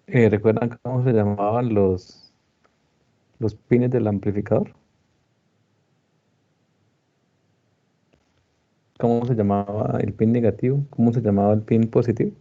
¿Recuerdan cómo se llamaban los pines del amplificador? ¿Cómo se llamaba el pin negativo? ¿Cómo se llamaba el pin positivo?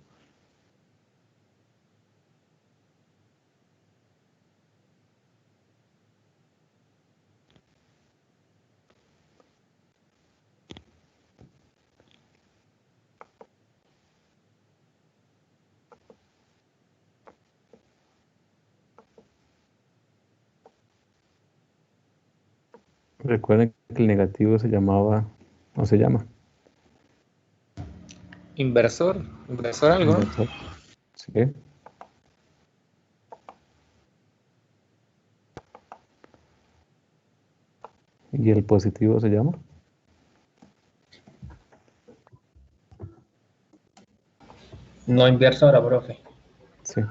Recuerden que el negativo se llamaba, o se llama, Inversor, inversor algo, ¿no? inversor. ¿Sí? Y el positivo se llama, No inversora, profe. sí.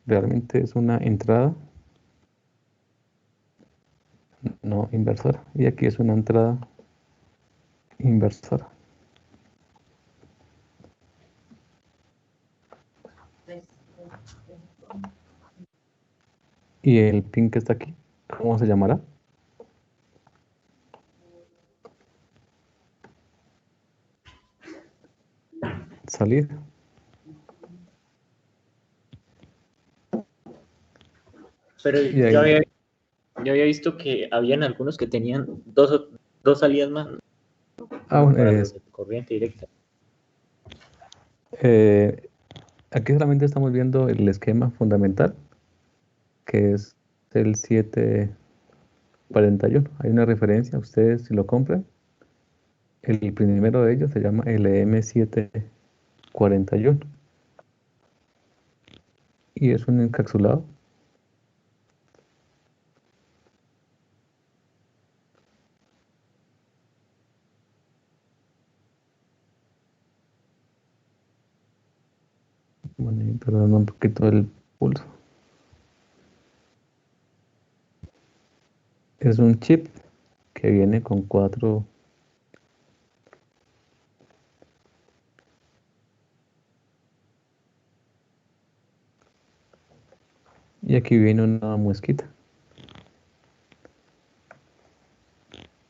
Realmente es una entrada no inversora. Y aquí es una entrada inversora. Y el pin que está aquí, ¿cómo se llamará? Salida. Pero Y yo ahí, había, yo había visto que habían algunos que tenían dos salidas más, ¿no? bueno, Para los de corriente directa. eh, aquí solamente estamos viendo el esquema fundamental, que es el 741. Hay una referencia, ustedes si lo compran, el primero de ellos se llama LM741 y es un encapsulado. Bueno, y perdón un poquito el pulso. Es un chip que viene con cuatro. Y aquí viene una muesquita.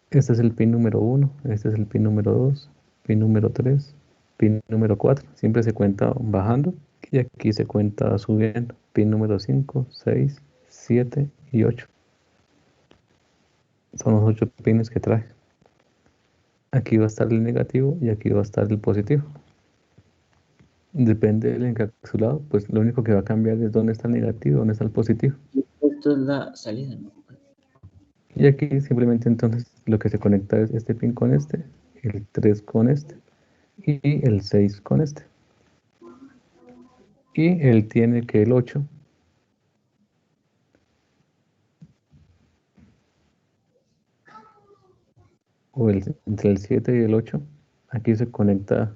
Este es el pin número uno, este es el pin número 2, pin número 3, pin número 4. Siempre se cuenta bajando y aquí se cuenta subiendo. Pin número 5, 6, 7 y 8. Son los 8 pines que trae. Aquí va a estar el negativo y aquí va a estar el positivo. Depende del encapsulado, pues lo único que va a cambiar es dónde está el negativo, dónde está el positivo. Esto es la salida, ¿no? Y aquí simplemente entonces lo que se conecta es este pin con este, el 3 con este y el 6 con este. Y él tiene que el 8 o entre el 7 y el 8, aquí se conecta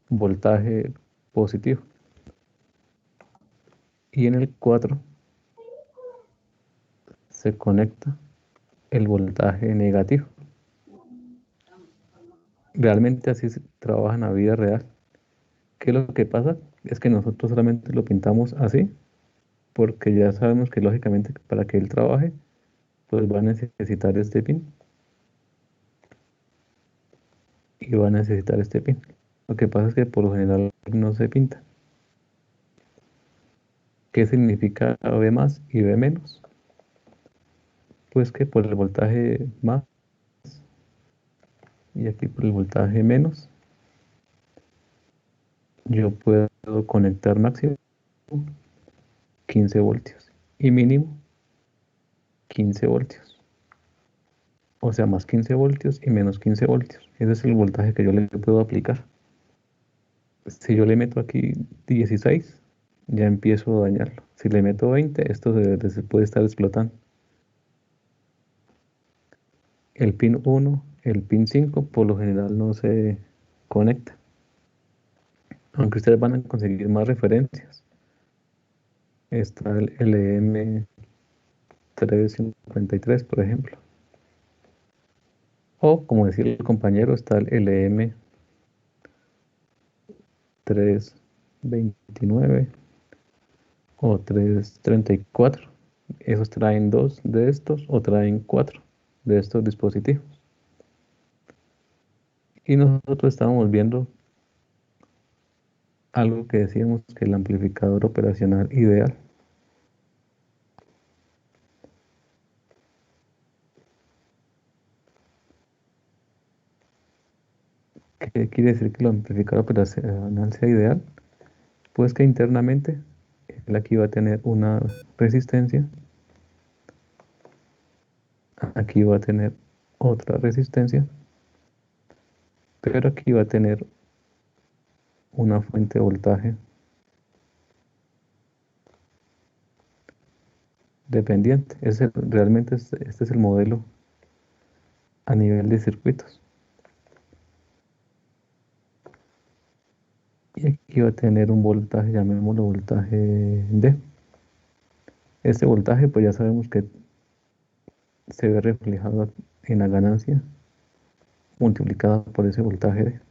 voltaje positivo. Y en el 4 se conecta el voltaje negativo. Realmente así se trabaja en la vida real. ¿Qué es lo que pasa? Es que nosotros solamente lo pintamos así, porque ya sabemos que lógicamente para que él trabaje, pues va a necesitar este pin y va a necesitar este pin. Lo que pasa es que por lo general no se pinta. ¿Qué significa V más y V menos? Pues que por el voltaje más y aquí por el voltaje menos, yo puedo conectar máximo 15 voltios y mínimo 15 voltios. O sea, más 15 voltios y menos 15 voltios. Ese es el voltaje que yo le puedo aplicar. Si yo le meto aquí 16, ya empiezo a dañarlo. Si le meto 20, esto se puede estar explotando. El pin 1, el pin 5, por lo general no se conecta. Aunque ustedes van a conseguir más referencias. Está el LM353, por ejemplo. O, como decía el compañero, está el 329 o 334. Esos traen dos de estos o traen cuatro de estos dispositivos. Y nosotros estábamos viendo algo que decíamos que el amplificador operacional ideal. ¿Qué quiere decir que el amplificador operacional sea ideal? Pues que internamente él aquí va a tener una resistencia, aquí va a tener otra resistencia, pero aquí va a tener una fuente de voltaje dependiente. Realmente este es el modelo a nivel de circuitos. Y aquí va a tener un voltaje, llamémoslo voltaje D. Este voltaje pues ya sabemos que se ve reflejado en la ganancia multiplicada por ese voltaje D.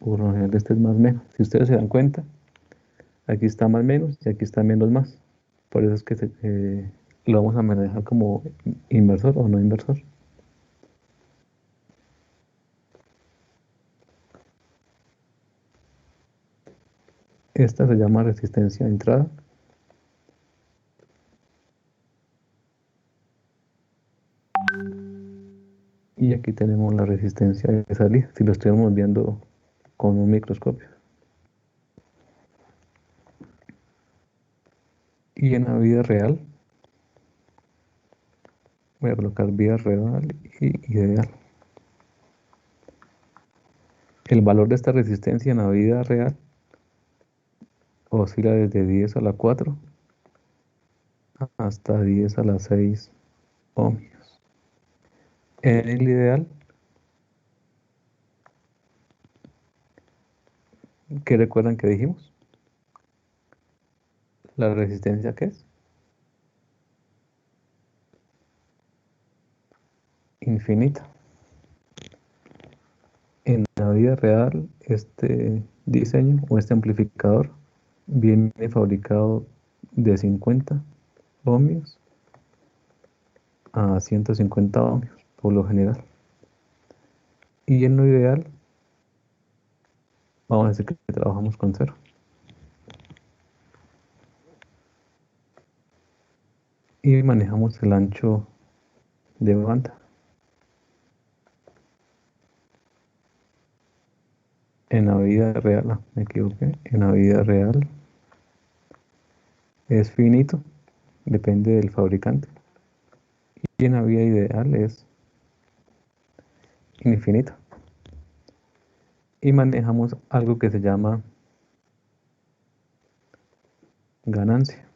Por lo general este es más menos. Si ustedes se dan cuenta, aquí está más menos y aquí está menos más. Por eso es que lo vamos a manejar como inversor o no inversor. Esta se llama resistencia de entrada. Y aquí tenemos la resistencia de salida, si lo estuviéramos viendo con un microscopio. Y en la vida real, voy a colocar vida real y ideal. El valor de esta resistencia en la vida real oscila desde 10 a la 4 hasta 10 a la 6 ohmios. En el ideal, ¿qué recuerdan que dijimos? ¿La resistencia qué es? Infinita. En la vida real, este diseño o este amplificador viene fabricado de 50 ohmios a 150 ohmios por lo general. Y en lo ideal, vamos a decir que trabajamos con cero. Y manejamos el ancho de banda. En la vida real, me equivoqué, en la vida real es finito, depende del fabricante. Y en la vida ideal es infinito. Y manejamos algo que se llama ganancia.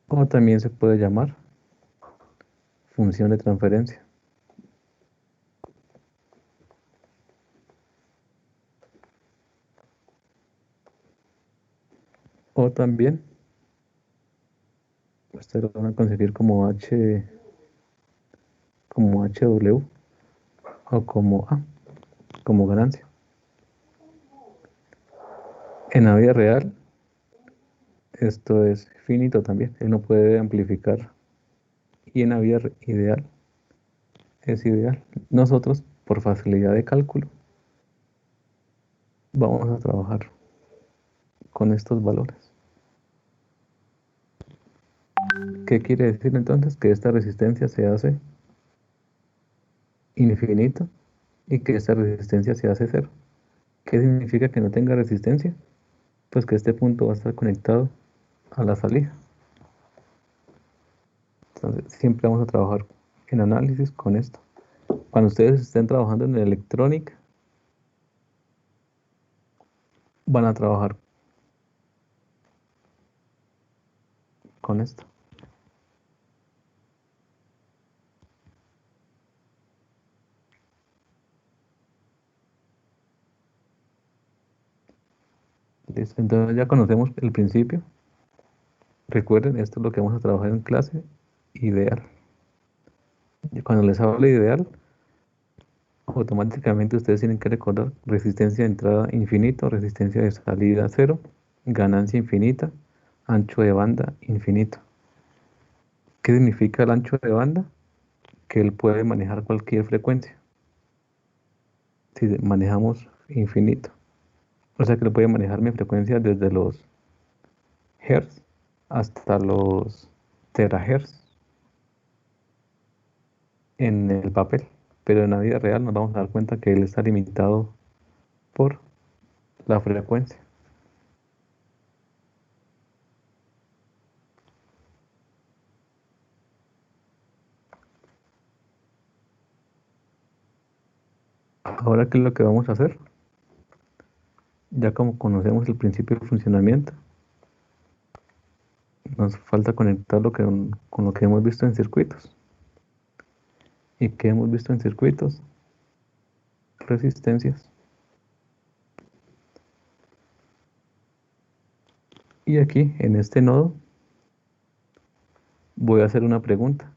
O también se puede llamar función de transferencia. O también, ustedes lo van a conseguir como HW o como A, como ganancia. En la vida real, esto es finito también, él no puede amplificar. Y en la vida ideal, es ideal. Nosotros, por facilidad de cálculo, vamos a trabajar con estos valores. ¿Qué quiere decir entonces? Que esta resistencia se hace infinita y que esta resistencia se hace cero. ¿Qué significa que no tenga resistencia? Pues que este punto va a estar conectado a la salida. Entonces, siempre vamos a trabajar en análisis con esto. Cuando ustedes estén trabajando en electrónica, van a trabajar con esto. ¿Listo? Entonces ya conocemos el principio. Recuerden, esto es lo que vamos a trabajar en clase ideal. Y cuando les hablo de ideal, automáticamente ustedes tienen que recordar resistencia de entrada infinito, resistencia de salida cero, ganancia infinita, ancho de banda infinito. ¿Qué significa el ancho de banda? Que él puede manejar cualquier frecuencia. Si manejamos infinito. O sea que lo puede manejar mi frecuencia desde los hertz hasta los terahertz en el papel. Pero en la vida real nos vamos a dar cuenta que él está limitado por la frecuencia. Ahora, ¿qué es lo que vamos a hacer? Ya como conocemos el principio de funcionamiento, nos falta conectarlo con lo que hemos visto en circuitos. ¿Y qué hemos visto en circuitos? Resistencias. Y aquí, en este nodo, voy a hacer una pregunta.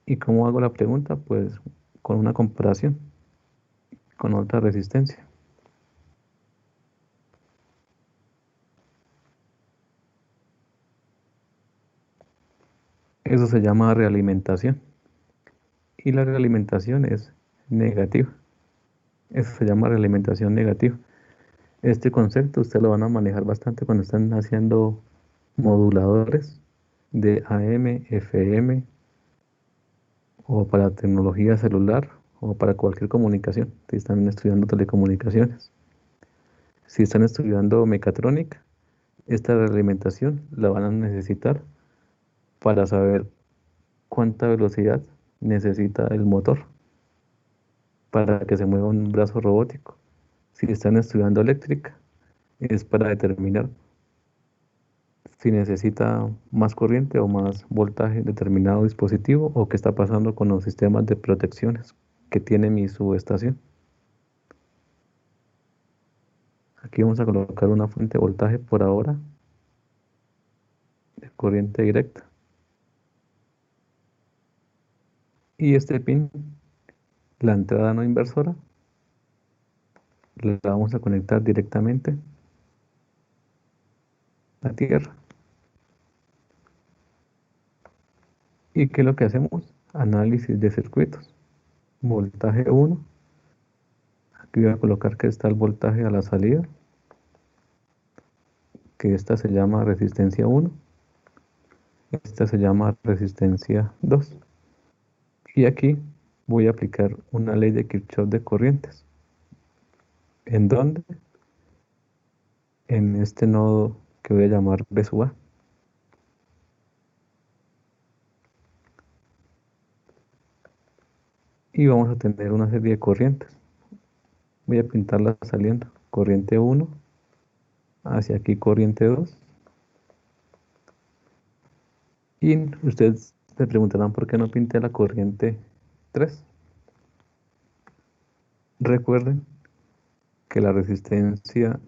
¿Y cómo hago la pregunta? Pues con una comparación con otra resistencia. Eso se llama realimentación. Y la realimentación es negativa. Eso se llama realimentación negativa. Este concepto ustedes lo van a manejar bastante cuando están haciendo moduladores de AM, FM o para tecnología celular o para cualquier comunicación. Si están estudiando telecomunicaciones. Si están estudiando mecatrónica, esta realimentación la van a necesitar para saber cuánta velocidad necesita el motor para que se mueva un brazo robótico. Si están estudiando eléctrica, es para determinar si necesita más corriente o más voltaje en determinado dispositivo o qué está pasando con los sistemas de protecciones que tiene mi subestación. Aquí vamos a colocar una fuente de voltaje por ahora de corriente directa. Y este pin, la entrada no inversora, la vamos a conectar directamente a tierra. ¿Y qué es lo que hacemos? Análisis de circuitos. Voltaje 1. Aquí voy a colocar que está el voltaje a la salida, que esta se llama resistencia 1. Esta se llama resistencia 2. Y aquí voy a aplicar una ley de Kirchhoff de corrientes. ¿En dónde? En este nodo que voy a llamar B sub A. Y vamos a tener una serie de corrientes. Voy a pintarlas saliendo. Corriente 1, hacia aquí corriente 2. Y ustedes se preguntarán por qué no pinté la corriente 3. Recuerden que la resistencia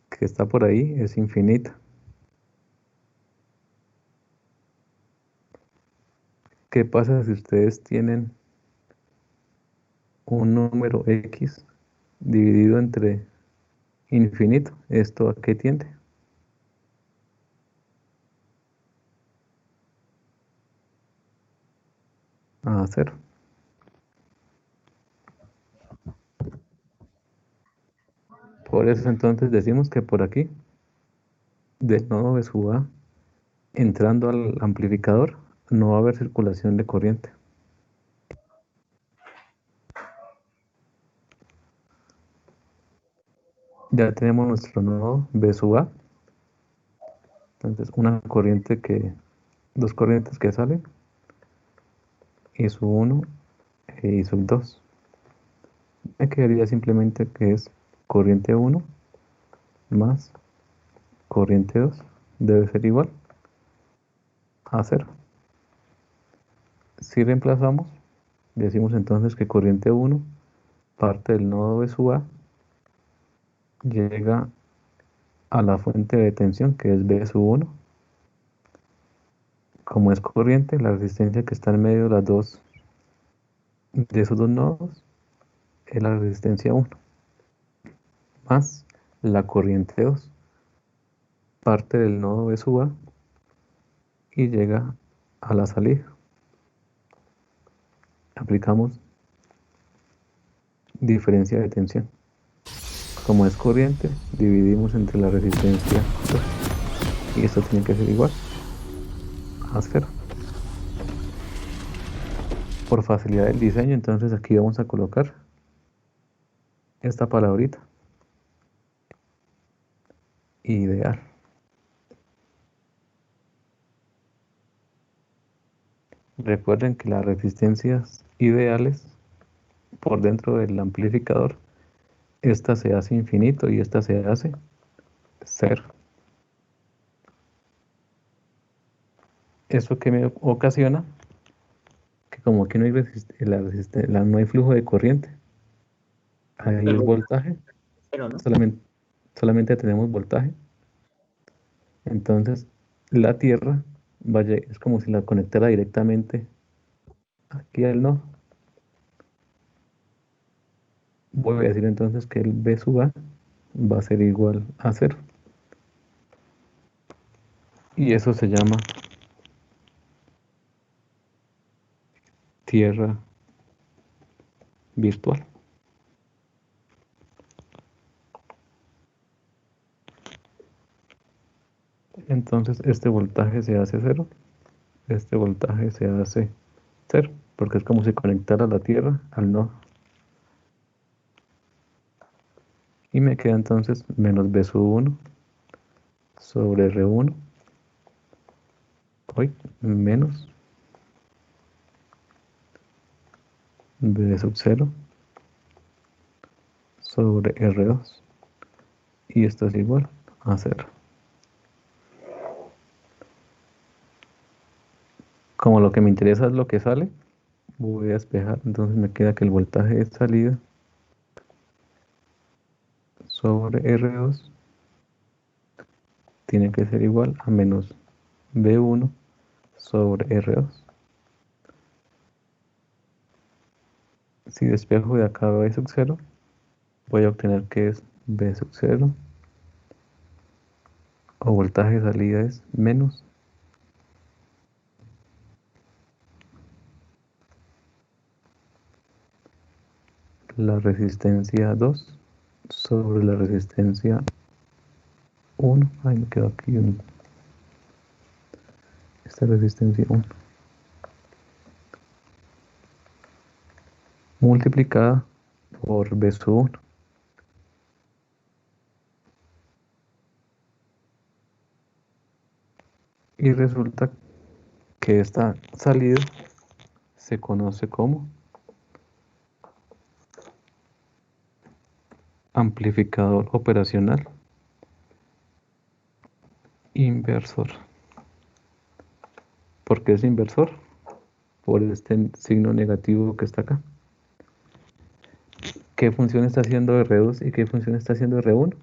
que está por ahí es infinita. ¿Qué pasa si ustedes tienen un número X dividido entre infinito? ¿Esto a qué tiende? A cero. Por eso entonces decimos que por aquí, del nodo B sub A, entrando al amplificador, no va a haber circulación de corriente. Ya tenemos nuestro nodo B sub A. Entonces, dos corrientes que salen, I sub 1 e I sub 2. Me quedaría simplemente que es corriente 1 más corriente 2. Debe ser igual a cero. Si reemplazamos, decimos entonces que corriente 1 parte del nodo B sub A, llega a la fuente de tensión que es B sub 1. Como es corriente, la resistencia que está en medio de las dos de esos dos nodos es la resistencia 1 más la corriente 2 parte del nodo B sub A y llega a la salida. Aplicamos diferencia de tensión. Como es corriente, dividimos entre la resistencia 2 y esto tiene que ser igual a 0. Por facilidad del diseño, entonces aquí vamos a colocar esta palabrita, ideal. Recuerden que las resistencias ideales por dentro del amplificador, esta se hace infinito y esta se hace 0. ¿Eso que me ocasiona? Que como aquí no hay, no hay flujo de corriente, ahí El es voltaje voltaje, cero, ¿no? solamente tenemos voltaje. Entonces la Tierra es como si la conectara directamente aquí al nodo. Voy a decir entonces que el B sub A va a ser igual a 0. Y eso se llama Tierra virtual. Entonces este voltaje se hace 0, este voltaje se hace 0, porque es como si conectara la Tierra al nodo. Y me queda entonces menos B sub 1 sobre R1, hoy menos B sub 0 sobre R2. Y esto es igual a 0. Como lo que me interesa es lo que sale, voy a despejar, entonces me queda que el voltaje de salida sobre R2 tiene que ser igual a menos B1 sobre R2. Si despejo de acá B sub 0, voy a obtener que es B sub 0 o voltaje de salida es menos la resistencia 2 sobre la resistencia 1. Ahí me quedó aquí esta resistencia 1 multiplicada por B sub 1. Y resulta que esta salida se conoce como amplificador operacional inversor. ¿Por qué es inversor? Por este signo negativo que está acá. ¿Qué función está haciendo R2 y qué función está haciendo R1?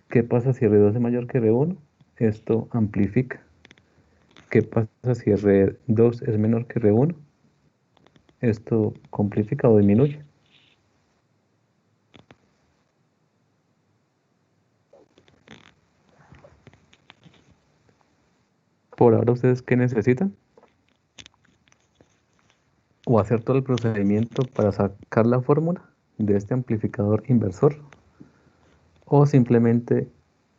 ¿Qué pasa si R2 es mayor que R1? Esto amplifica. ¿Qué pasa si R2 es menor que R1? Esto complifica o disminuye. Por ahora, ¿ustedes qué necesitan? O hacer todo el procedimiento para sacar la fórmula de este amplificador inversor, o simplemente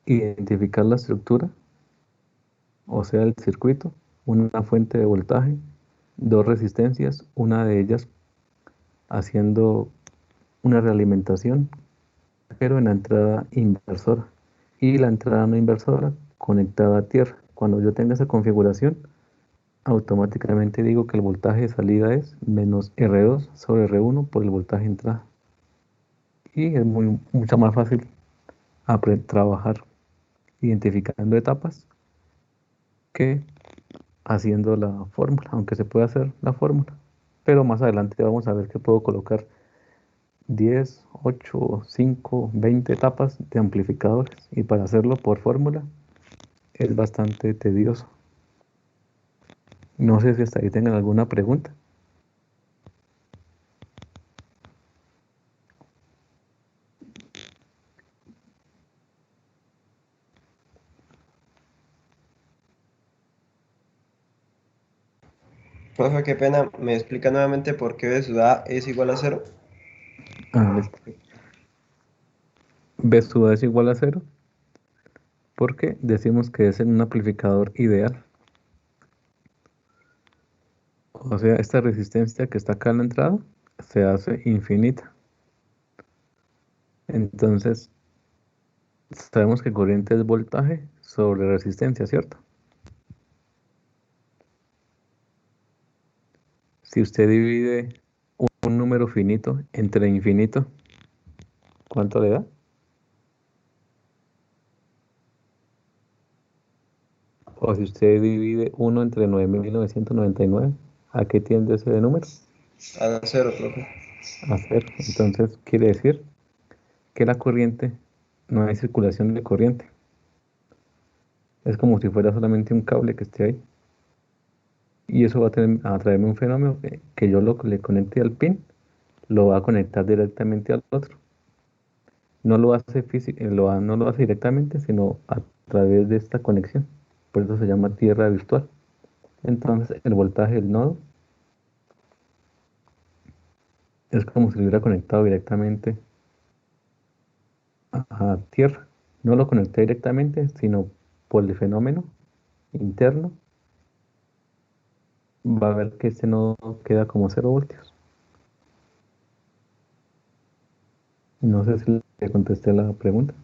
identificar la estructura, o sea, el circuito, una fuente de voltaje, dos resistencias, una de ellas haciendo una realimentación, pero en la entrada inversora, y la entrada no inversora conectada a tierra. Cuando yo tenga esa configuración, automáticamente digo que el voltaje de salida es menos R2 sobre R1 por el voltaje de entrada. Y es mucho más fácil trabajar identificando etapas que haciendo la fórmula, aunque se puede hacer la fórmula. Pero más adelante vamos a ver que puedo colocar 10, 8, 5, 20 etapas de amplificadores. Y para hacerlo por fórmula es bastante tedioso. No sé si hasta ahí tengan alguna pregunta. Profe, qué pena, ¿me explica nuevamente por qué B sub A es igual a cero? listo. B sub A es igual a cero porque decimos que es en un amplificador ideal. O sea, esta resistencia que está acá en la entrada se hace infinita. Entonces, sabemos que corriente es voltaje sobre resistencia, ¿cierto? Si usted divide un número finito entre infinito, ¿cuánto le da? O si usted divide uno entre 9.999, ¿a qué tiende ese número? A cero, profe. A cero. Entonces, quiere decir que la corriente, no hay circulación de corriente. Es como si fuera solamente un cable que esté ahí. Y eso va a traerme un fenómeno que yo le conecte al pin, lo va a conectar directamente al otro. No lo hace no lo hace directamente, sino a través de esta conexión. Por eso se llama tierra virtual. Entonces, el voltaje del nodo es como si lo hubiera conectado directamente a tierra. No lo conecté directamente, sino por el fenómeno interno, va a ver que este nodo queda como 0 voltios. No sé si le contesté la pregunta.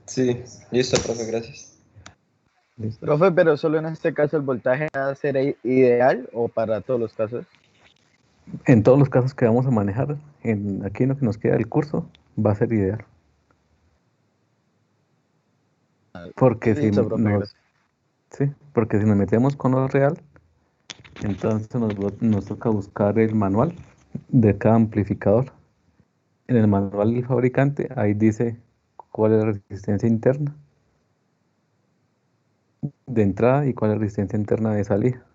Sí, listo, profe, gracias. Listo. Profe, pero solo en este caso el voltaje va a ser ideal o para todos los casos. En todos los casos que vamos a manejar, aquí en lo que nos queda del curso, va a ser ideal. Porque si Listo, profe, nos, gracias. sí, porque si nos metemos con lo real, entonces nos toca buscar el manual de cada amplificador. En el manual del fabricante, ahí dice cuál es la resistencia interna de entrada y cuál es la resistencia interna de salida.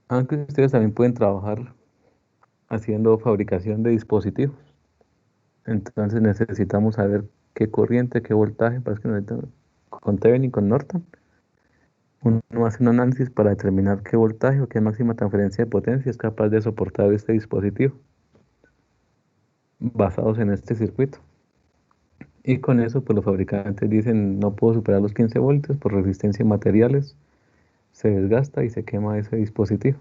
Aunque ustedes también pueden trabajar haciendo fabricación de dispositivos. Entonces necesitamos saber qué corriente, qué voltaje, para que con Thevenin y con Norton. Uno hace un análisis para determinar qué voltaje o qué máxima transferencia de potencia es capaz de soportar este dispositivo, basados en este circuito. Y con eso, pues los fabricantes dicen, no puedo superar los 15 voltios por resistencia de materiales, se desgasta y se quema ese dispositivo.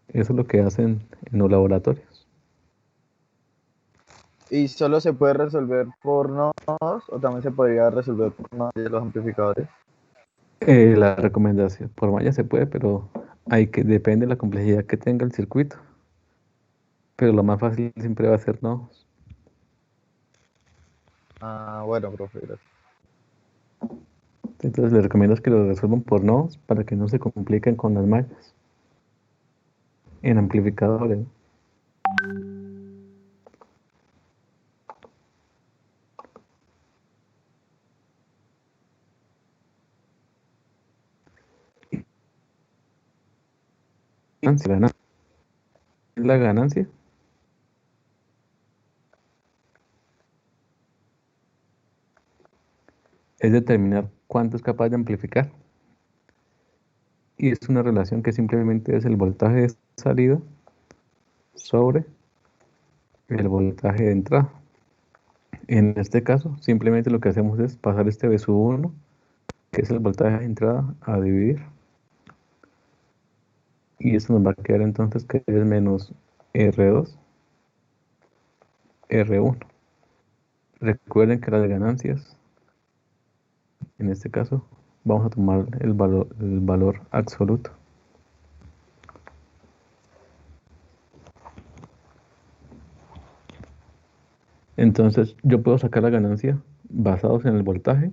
Eso es lo que hacen en los laboratorios. ¿Y solo se puede resolver por nodos o también se podría resolver por nodos de los amplificadores? La recomendación, por malla se puede, pero depende de la complejidad que tenga el circuito. Pero lo más fácil siempre va a ser nodos. Ah, bueno, profe, gracias. Entonces les recomiendo que lo resuelvan por nodos para que no se compliquen con las mallas en amplificadores. Ganancia. La ganancia es determinar cuánto es capaz de amplificar. Y es una relación que simplemente es el voltaje de salida sobre el voltaje de entrada. En este caso, simplemente lo que hacemos es pasar este B sub 1, que es el voltaje de entrada, a dividir. Y esto nos va a quedar entonces que es menos R2, R1. Recuerden que las ganancias, en este caso, vamos a tomar el valor absoluto. Entonces, yo puedo sacar la ganancia basados en el voltaje.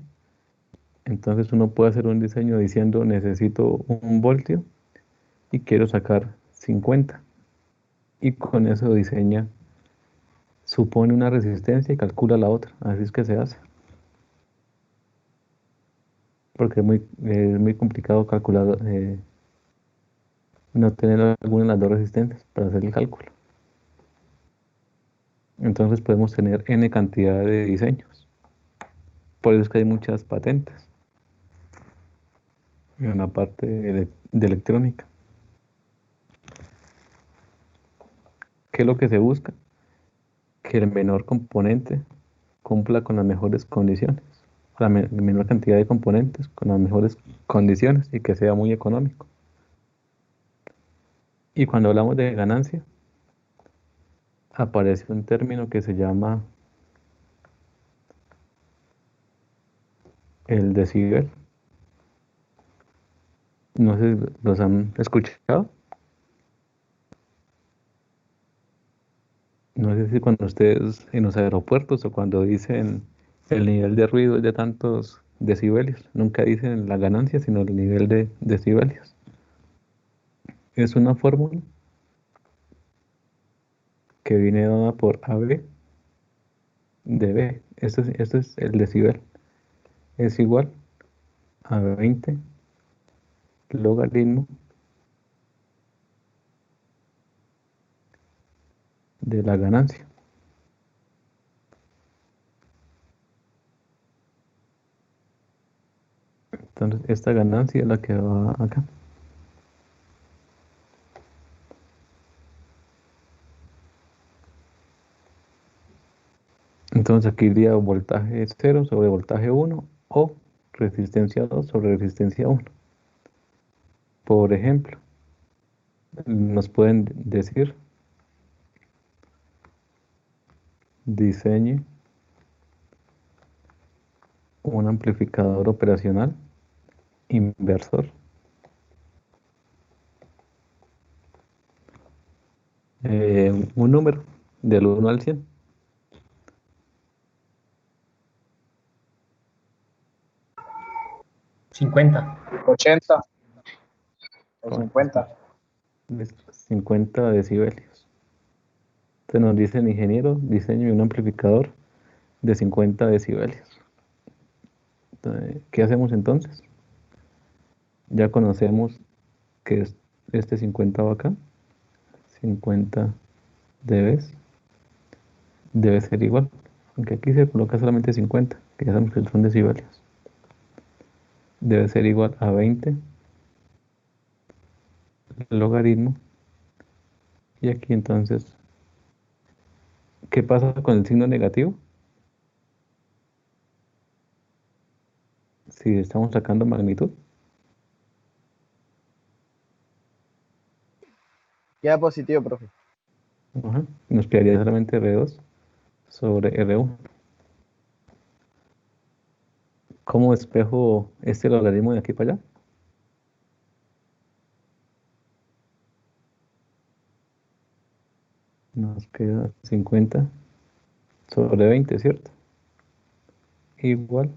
Entonces, uno puede hacer un diseño diciendo necesito 1 voltio y quiero sacar 50. Y con eso diseña, supone una resistencia y calcula la otra. Así es que se hace. Porque es muy complicado calcular, no tener alguna de las dos resistencias para hacer el cálculo. Entonces podemos tener n cantidad de diseños. Por eso es que hay muchas patentes en la parte de electrónica. ¿Qué es lo que se busca? Que el menor componente cumpla con las mejores condiciones, la menor cantidad de componentes con las mejores condiciones y que sea muy económico. Y cuando hablamos de ganancia, aparece un término que se llama el decibel. No sé si los han escuchado. No sé si cuando ustedes en los aeropuertos o cuando dicen el nivel de ruido es de tantos decibelios, nunca dicen la ganancia, sino el nivel de decibelios. Es una fórmula que viene dada por AB de B. Esto es el decibel. Es igual a 20 logaritmo de la ganancia. Entonces, esta ganancia es la que va acá. Entonces aquí iría voltaje 0 sobre voltaje 1 o resistencia 2 sobre resistencia 1. Por ejemplo, nos pueden decir diseñe un amplificador operacional inversor. Un número del 1 al 100. ¿50? 80 o Bueno, 50. 50 decibelios. Entonces nos dice el ingeniero, diseñe un amplificador de 50 decibelios. Entonces, ¿qué hacemos entonces? Ya conocemos que este 50 va acá. 50 dBs debe ser igual. Aunque aquí se coloca solamente 50, que ya sabemos que son decibelios. Debe ser igual a 20 logaritmo. Y aquí entonces, ¿qué pasa con el signo negativo? Si estamos sacando magnitud. Queda positivo, profe. Ajá, nos quedaría solamente R2 sobre R1. ¿Cómo despejo este logaritmo de aquí para allá? Nos queda 50 sobre 20, ¿cierto? Igual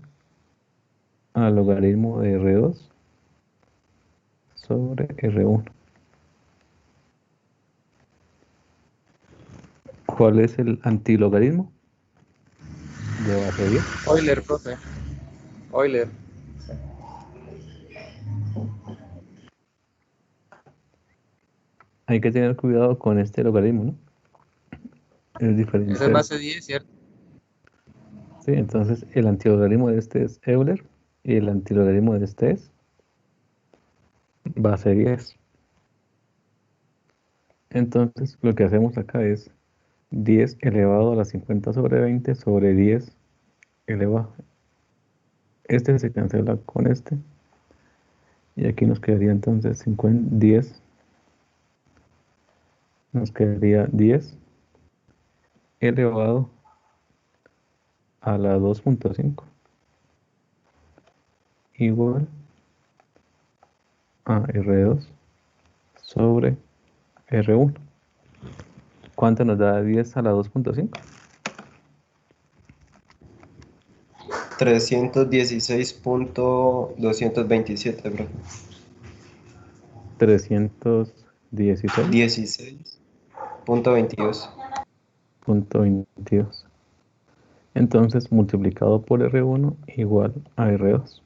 al logaritmo de R2 sobre R1. ¿Cuál es el antilogaritmo de base 10? Euler, profe. Euler. Hay que tener cuidado con este logaritmo, ¿no? Es Esa diferente. es base 10, ¿cierto? Sí, entonces el antilogaritmo de este es Euler y el antilogaritmo de este es base 10. Entonces lo que hacemos acá es 10 elevado a la 50 sobre 20 sobre 10 elevado. Este se cancela con este. Y aquí nos quedaría entonces 50, 10. Nos quedaría 10 elevado a la 2.5 igual a R2 sobre R1. ¿Cuánto nos da 10 a la 2.5? 316.227, bro. 316.22. 16.22. Entonces multiplicado por R1 igual a R2.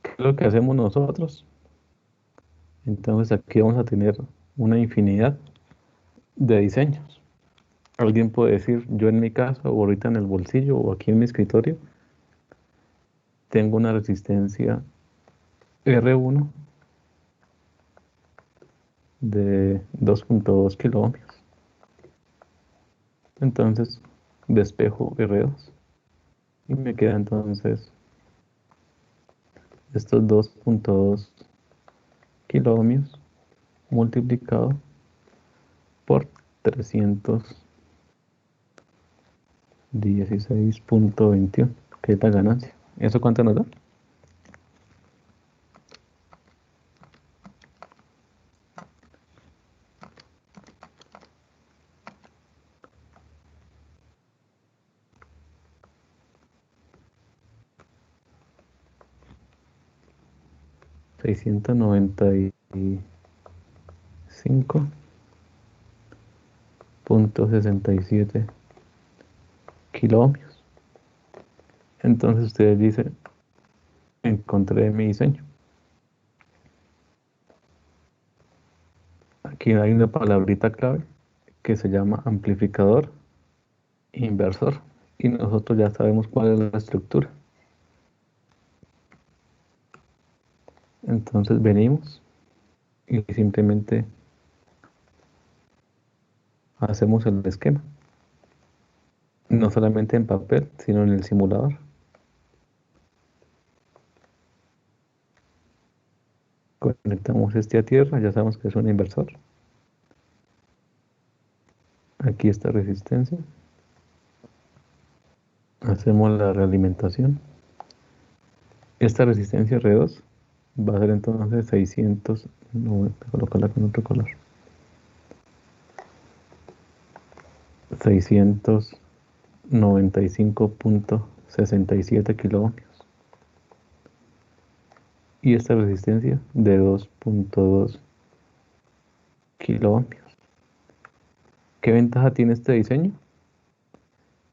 ¿Qué es lo que hacemos nosotros? Entonces aquí vamos a tener una infinidad de diseños. Alguien puede decir, yo en mi casa o ahorita en el bolsillo o aquí en mi escritorio tengo una resistencia R1 de 2.2 kilo ohmios. Entonces despejo R2 y me queda entonces estos 2.2 kilo ohmios multiplicado por 316.21, que es la ganancia. ¿Eso cuánto nos da? $695.67 kilo ohmios. Entonces ustedes dicen, encontré mi diseño. Aquí hay una palabrita clave que se llama amplificador inversor y nosotros ya sabemos cuál es la estructura. Entonces venimos y simplemente hacemos el esquema, no solamente en papel, sino en el simulador. Conectamos este a tierra, ya sabemos que es un inversor. Aquí está resistencia. Hacemos la realimentación. Esta resistencia R2 va a ser entonces 600, no voy a colocarla con otro color. 695.67 kilo ohmios. Y esta resistencia de 2.2 kilo ohmios. ¿Qué ventaja tiene este diseño?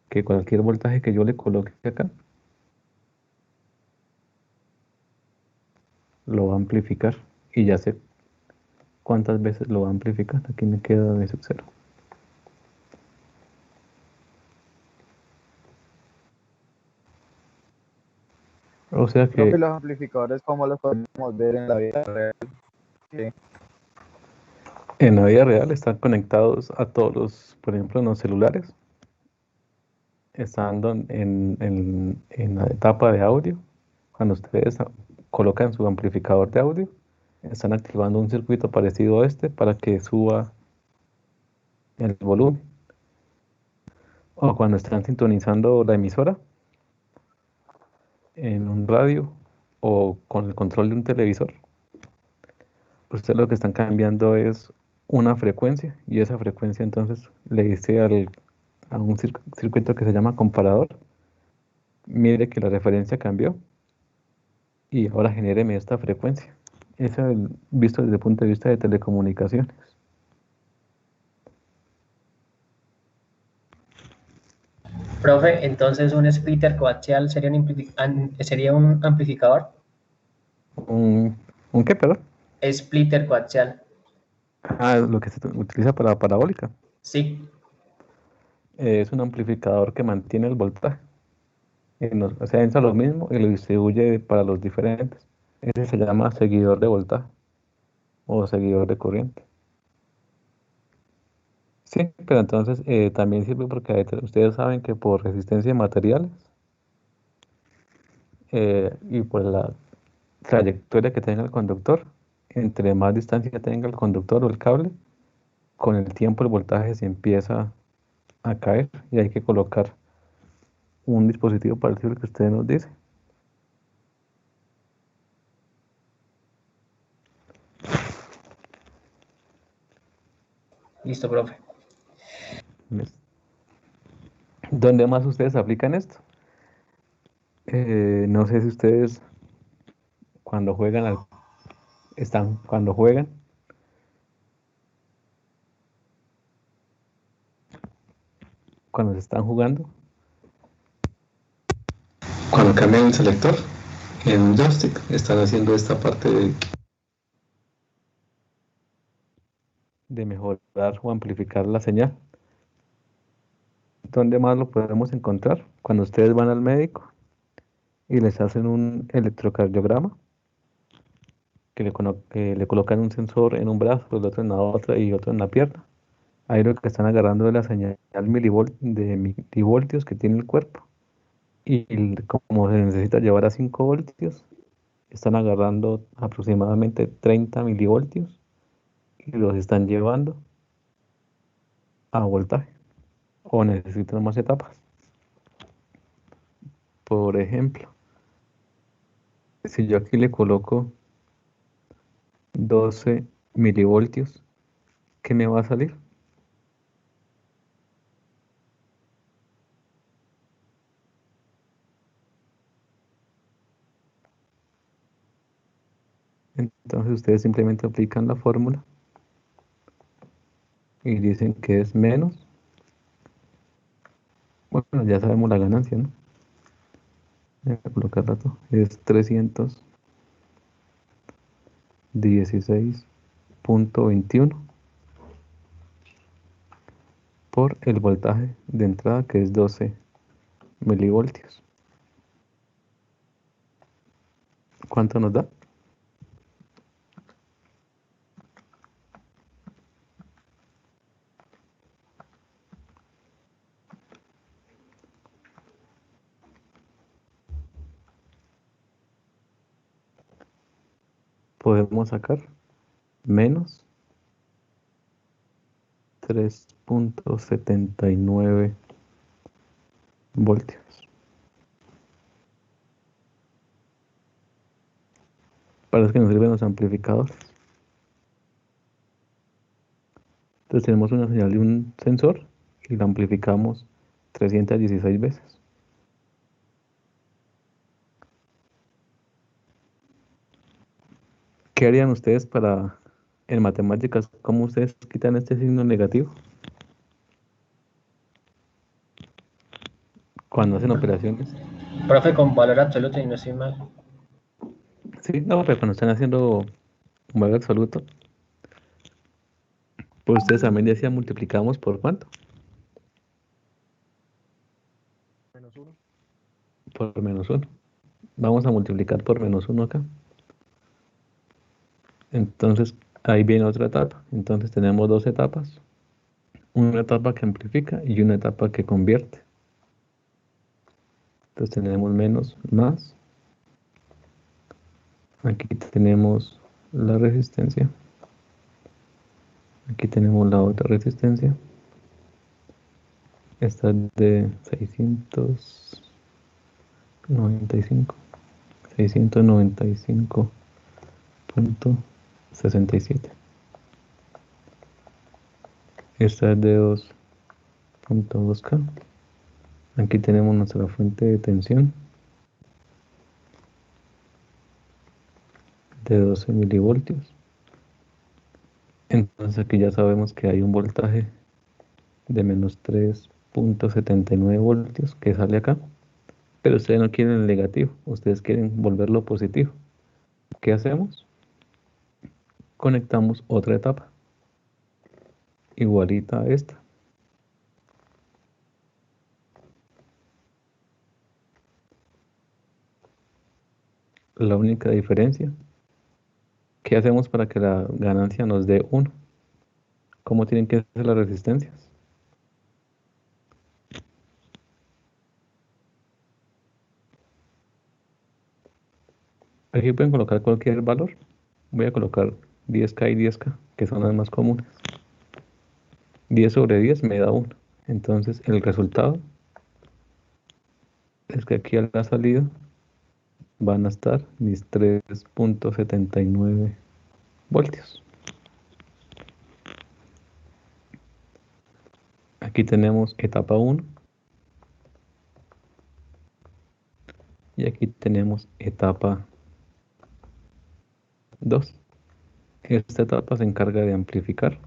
Que cualquier voltaje que yo le coloque acá lo va a amplificar y ya sé cuántas veces lo va a amplificar. Aquí me queda de sub 0. O sea Profe, que los amplificadores, ¿cómo los podemos ver en la vida real? Sí. en la vida real están conectados a todos los, por ejemplo, en los celulares, estando en la etapa de audio. Cuando ustedes colocan su amplificador de audio, están activando un circuito parecido a este para que suba el volumen. O cuando están sintonizando la emisora en un radio o con el control de un televisor, ustedes lo que están cambiando es una frecuencia y esa frecuencia entonces le dice a un circuito que se llama comparador, mire que la referencia cambió y ahora genéreme esta frecuencia. Eso es visto desde el punto de vista de telecomunicaciones. Profe, entonces un splitter coaxial sería sería un amplificador. ¿Un qué, perdón? Splitter coaxial. Ah, lo que se utiliza para parabólica. Sí. Es un amplificador que mantiene el voltaje. O sea, entra lo mismo y lo distribuye para los diferentes. Ese se llama seguidor de voltaje o seguidor de corriente. Sí, pero entonces también sirve porque ustedes saben que por resistencia de materiales y por la trayectoria que tenga el conductor, entre más distancia tenga el conductor o el cable, con el tiempo el voltaje se empieza a caer y hay que colocar un dispositivo parecido al que usted nos dice. Listo, profe. ¿Ves? ¿Dónde más ustedes aplican esto? No sé si ustedes cuando juegan cuando juegan cuando se están jugando, cuando cambian el selector en un joystick, están haciendo esta parte de mejorar o amplificar la señal. ¿Dónde más lo podemos encontrar? Cuando ustedes van al médico y les hacen un electrocardiograma que le colocan un sensor en un brazo, el otro en la otra y otro en la pierna. Ahí lo que están agarrando es la señal de milivoltios que tiene el cuerpo. Y como se necesita llevar a 5 voltios, están agarrando aproximadamente 30 milivoltios y los están llevando a voltaje. O necesitan más etapas. Por ejemplo, si yo aquí le coloco 12 milivoltios, ¿qué me va a salir? Entonces ustedes simplemente aplican la fórmula y dicen que es menos. Bueno, ya sabemos la ganancia, ¿no? Voy a colocar rato. Es 316,21 por el voltaje de entrada, que es 12 milivoltios. ¿Cuánto nos da? Podemos sacar menos 3,79 voltios. Para eso que nos sirven los amplificadores. Entonces tenemos una señal de un sensor y la amplificamos 316 veces. ¿Qué harían ustedes para, en matemáticas, cómo ustedes quitan este signo negativo cuando hacen operaciones? Profe, con valor absoluto y no estoy mal. Sí, no, pero cuando están haciendo un valor absoluto, pues ustedes también decían multiplicamos por cuánto, -1. por -1. Vamos a multiplicar por -1 acá. Entonces ahí viene otra etapa. Entonces tenemos dos etapas. Una etapa que amplifica y una etapa que convierte. Entonces tenemos menos, más. Aquí tenemos la resistencia. Aquí tenemos la otra resistencia. Esta es de 695. 695,67. Esta es de 2,2K. Aquí tenemos nuestra fuente de tensión de 12 milivoltios. Entonces aquí ya sabemos que hay un voltaje de menos 3,79 voltios que sale acá. Pero ustedes no quieren el negativo, ustedes quieren volverlo positivo. ¿Qué hacemos? Conectamos otra etapa, igualita a esta. La única diferencia, ¿qué hacemos para que la ganancia nos dé 1? ¿Cómo tienen que ser las resistencias? Aquí pueden colocar cualquier valor. Voy a colocar 10K y 10K, que son las más comunes. 10 sobre 10 me da 1. Entonces el resultado es que aquí a la salida van a estar mis 3,79 voltios. Aquí tenemos etapa 1 y aquí tenemos etapa 2. Esta etapa se encarga de amplificar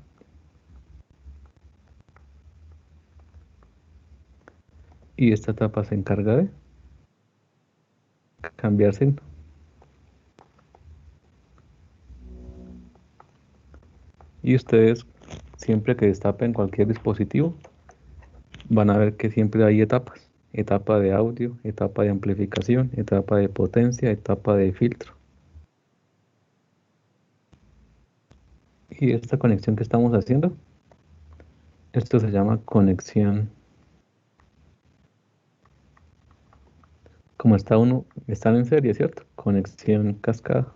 y esta etapa se encarga de cambiar signo. Y ustedes, siempre que destapen cualquier dispositivo, van a ver que siempre hay etapas. etapa de audio, etapa de amplificación, etapa de potencia, etapa de filtro. Y esta conexión que estamos haciendo, esto se llama conexión. Como están en serie, ¿cierto? Conexión cascada.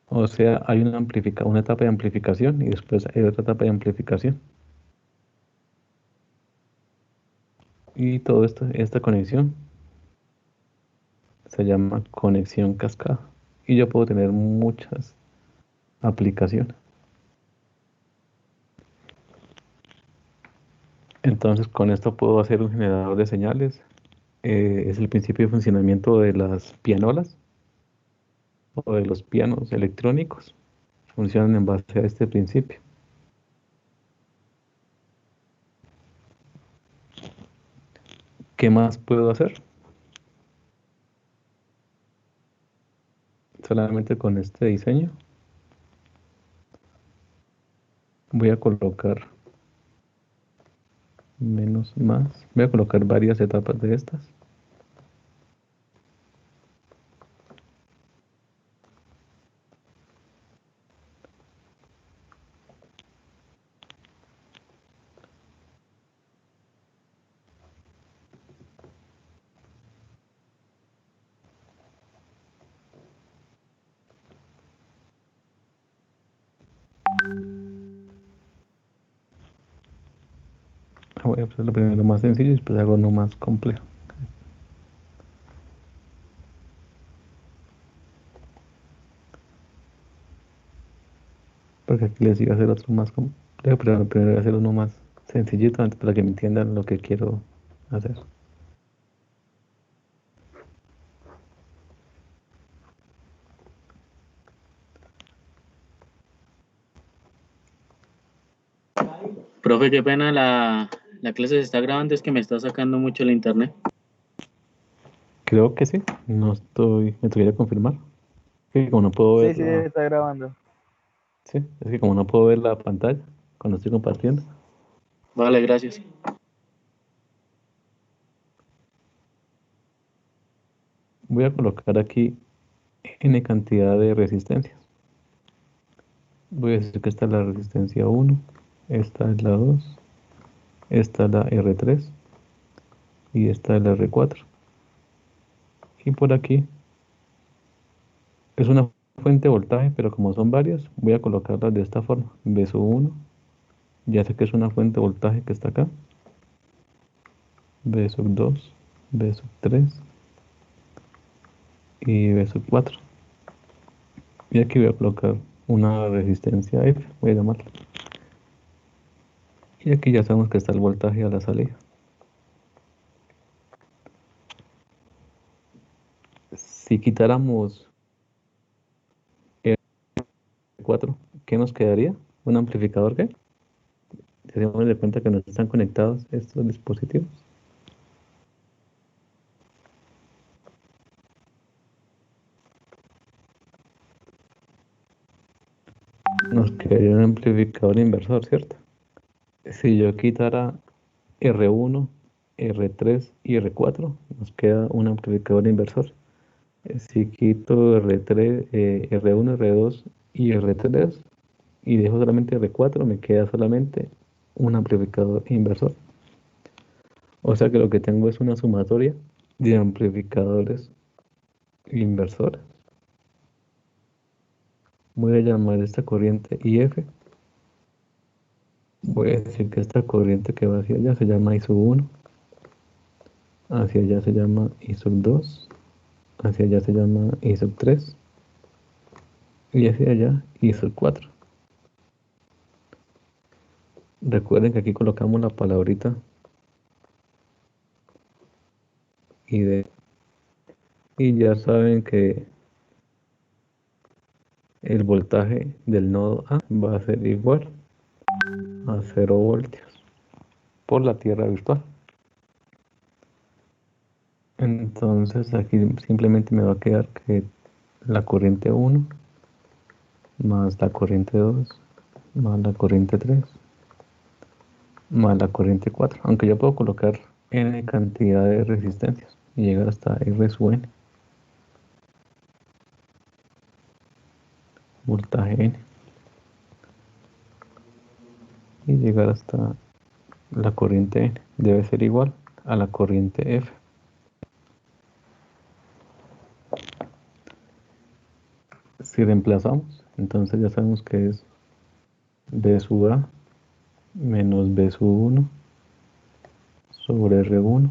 O sea, hay una etapa de amplificación y después hay otra etapa de amplificación. Y todo esto, esta conexión se llama conexión cascada. Y yo puedo tener muchas aplicaciones. Entonces, con esto puedo hacer un generador de señales. Es el principio de funcionamiento de las pianolas o de los pianos electrónicos. Funcionan en base a este principio. ¿Qué más puedo hacer? Solamente con este diseño voy a colocar menos más. Voy a colocar varias etapas de estas. Voy a hacer lo primero más sencillo y después hago uno más complejo. Porque aquí les iba a hacer otro más complejo, pero primero voy a hacer uno más sencillito antes para que me entiendan lo que quiero hacer. Profe, qué pena, la clase se está grabando, es que me está sacando mucho el internet. Creo que sí, no estoy, me tuviera que confirmar. Es que como no puedo ver Sí, está grabando. sí, es que como no puedo ver la pantalla cuando estoy compartiendo. Vale, gracias. Voy a colocar aquí n cantidad de resistencias. Voy a decir que esta es la resistencia 1, esta es la 2, esta es la R3 y esta es la R4. Y por aquí es una fuente de voltaje, pero como son varias, voy a colocarlas de esta forma. B sub 1, ya sé que es una fuente de voltaje que está acá. B sub 2, B sub 3 y B sub 4. Y aquí voy a colocar una resistencia F, voy a llamarla. Y aquí ya sabemos que está el voltaje a la salida. Si quitáramos R4, ¿qué nos quedaría? ¿Un amplificador qué? Tenemos de cuenta que no están conectados estos dispositivos. Nos quedaría un amplificador inversor, ¿cierto? Si yo quitara R1, R3 y R4, nos queda un amplificador inversor. Si quito R3, R1, R2 y R3 y dejo solamente R4, me queda solamente un amplificador inversor. O sea que lo que tengo es una sumatoria de amplificadores inversores. Voy a llamar esta corriente IF. Voy a decir que esta corriente que va hacia allá se llama I sub 1. Hacia allá se llama I sub 2. Hacia allá se llama I sub 3. Y hacia allá I sub 4. Recuerden que aquí colocamos la palabrita ID. Y ya saben que el voltaje del nodo A va a ser igual a 0 voltios por la tierra virtual. Entonces aquí simplemente me va a quedar que la corriente 1 más la corriente 2 más la corriente 3 más la corriente 4, aunque yo puedo colocar n cantidad de resistencias y llegar hasta R sub n, voltaje n, y llegar hasta la corriente n, debe ser igual a la corriente F. Si reemplazamos, entonces ya sabemos que es B sub A menos B sub 1 sobre R1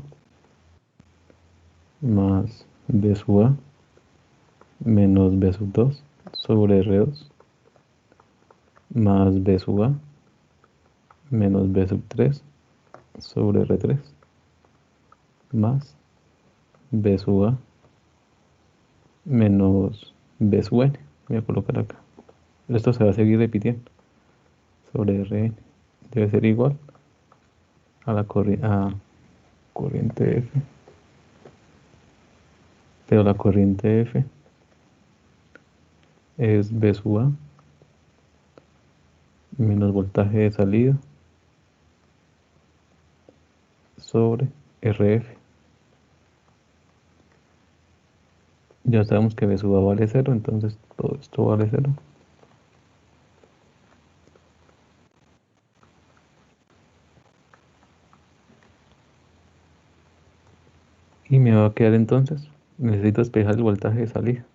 más B sub A menos B sub 2 sobre R2 más B sub A menos B sub 3 sobre R3 más B sub A menos B sub n. Voy a colocar acá. Esto se va a seguir repitiendo sobre Rn. Debe ser igual a la corriente F. Pero la corriente F es B sub A menos voltaje de salida sobre RF. Ya sabemos que B sub A vale 0, entonces todo esto vale 0. Y me va a quedar entonces, necesito despejar el voltaje de salida.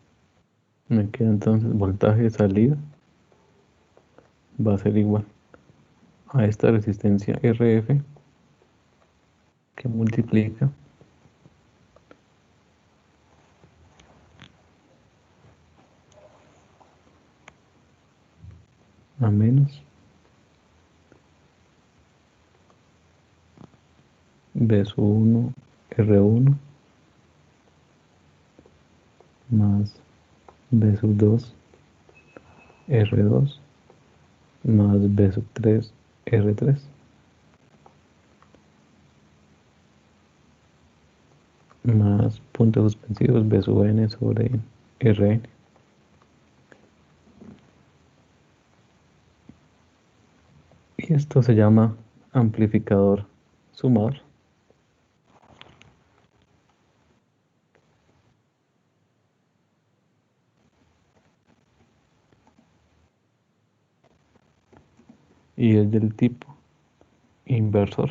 Me queda entonces voltaje de salida va a ser igual a esta resistencia RF que multiplica a menos B sub 1 R1 más B sub 2 R2 más B sub 3 R3 más puntos suspensivos B sub n sobre Rn. Y esto se llama amplificador sumador. Y es del tipo inversor.